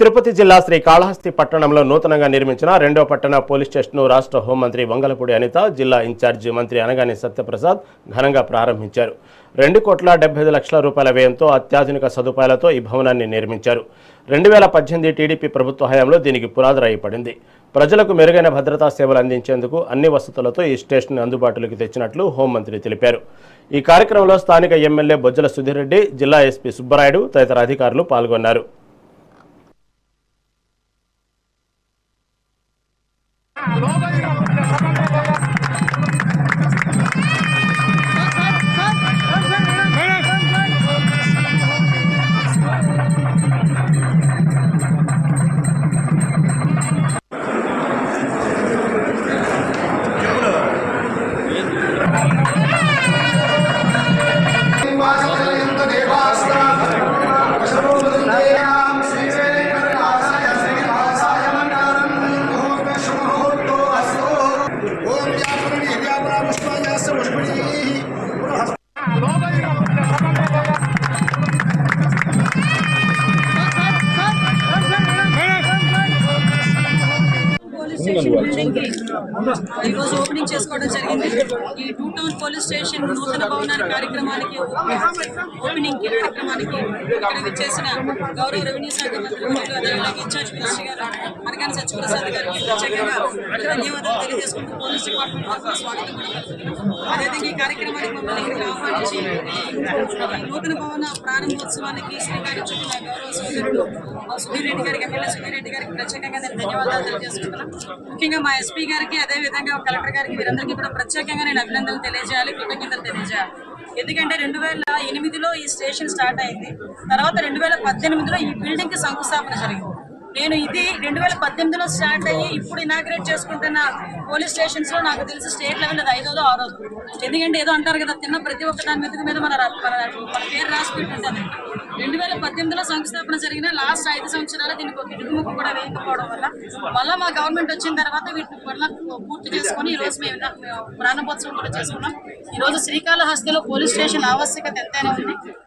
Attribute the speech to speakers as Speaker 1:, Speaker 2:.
Speaker 1: తిరుపతి జిల్లా శ్రీకాళహస్తి పట్టణంలో నూతనంగా నిర్మించిన రెండో పట్టణ పోలీస్ స్టేషన్ను రాష్ట్ర హోంమంత్రి వంగలపూడి అనిత, జిల్లా ఇన్ఛార్జి మంత్రి అనగాని సత్యప్రసాద్ ఘనంగా ప్రారంభించారు. 2,75,00,000 రూపాయల వ్యయంతో అత్యాధునిక సదుపాయాలతో ఈ భవనాన్ని నిర్మించారు. 2018 టీడీపీ ప్రభుత్వ హయాంలో దీనికి పునాది పడింది. ప్రజలకు మెరుగైన భద్రతా సేవలు అందించేందుకు అన్ని వసతులతో ఈ స్టేషన్ అందుబాటులోకి తెచ్చినట్లు హోంమంత్రి తెలిపారు. ఈ కార్యక్రమంలో స్థానిక ఎమ్మెల్యే బొజ్జల సుధీర్ రెడ్డి, జిల్లా ఎస్పీ సుబ్బరాయుడు తదితర అధికారులు పాల్గొన్నారు.
Speaker 2: ఓపెనింగ్ చేసుకోవడం జరిగింది. ఈ టూ టౌన్ పోలీస్ స్టేషన్ నూతన భవన కార్యక్రమానికి ఓపెనింగ్ కార్యక్రమానికి చేసిన గౌరవ రెవెన్యూ శాఖ మంత్రి అదేవిధంగా ఇన్ఛార్జ్ మినిస్టర్ గారు అనగాని సత్యప్రసాద్ గారికి ప్రత్యేకంగా ధన్యవాదాలు తెలియజేసుకుంటూ పోలీస్ డిపార్ట్మెంట్ తరఫున స్వాగతం. అదేవిధంగా ఈ కార్యక్రమానికి మమ్మల్ని ఇక్కడికి ఆహ్వానించి నూతన భవన ప్రారంభోత్సవానికి శ్రీకారం చుట్టిన గౌరవ సుధీర్ రెడ్డి గారికి, ఎమ్మెల్యే సుధీర్ రెడ్డి గారికి ప్రత్యేకంగా నేను ధన్యవాదాలు తెలియజేసుకుంటున్నాను. ముఖ్యంగా మా ఎస్పీ గారికి, అదేవిధంగా కలెక్టర్ గారికి, వీరందరికీ కూడా ప్రత్యేకంగా నేను అభినందనలు తెలియజేయాలి, కృతజ్ఞతలు తెలియజేయాలి. ఎందుకంటే 2008లో ఈ స్టేషన్ స్టార్ట్ అయింది. తర్వాత 2018లో ఈ బిల్డింగ్ కి శంకుస్థాపన జరిగింది. నేను ఇది 2018లో స్టార్ట్ అయ్యి ఇప్పుడు ఇనాగ్రేట్ చేసుకుంటున్న పోలీస్ స్టేషన్స్ లో నాకు తెలిసి స్టేట్ లెవెల్ అది 5వ 6వ. ఎందుకంటే ఏదో అంటారు కదా, తిన్న ప్రతి ఒక్క దాని మీద మన పేరు రాసి పెట్టుంటుంది. 2018లో శంకుస్థాపన జరిగిన లాస్ట్ 5 సంవత్సరాలు దీనికి ఒక ఇటుకు ముక్కు కూడా వేయకపోవడం వల్ల మళ్ళీ మా గవర్నమెంట్ వచ్చిన తర్వాత వీటిని పనుల పూర్తి చేసుకుని ఈ రోజు మేము ప్రారంభోత్సవం కూడా చేసుకున్నాం. ఈ రోజు శ్రీకాళహస్తిలో పోలీస్ స్టేషన్ ఆవశ్యకత ఎంతైనా ఉంది.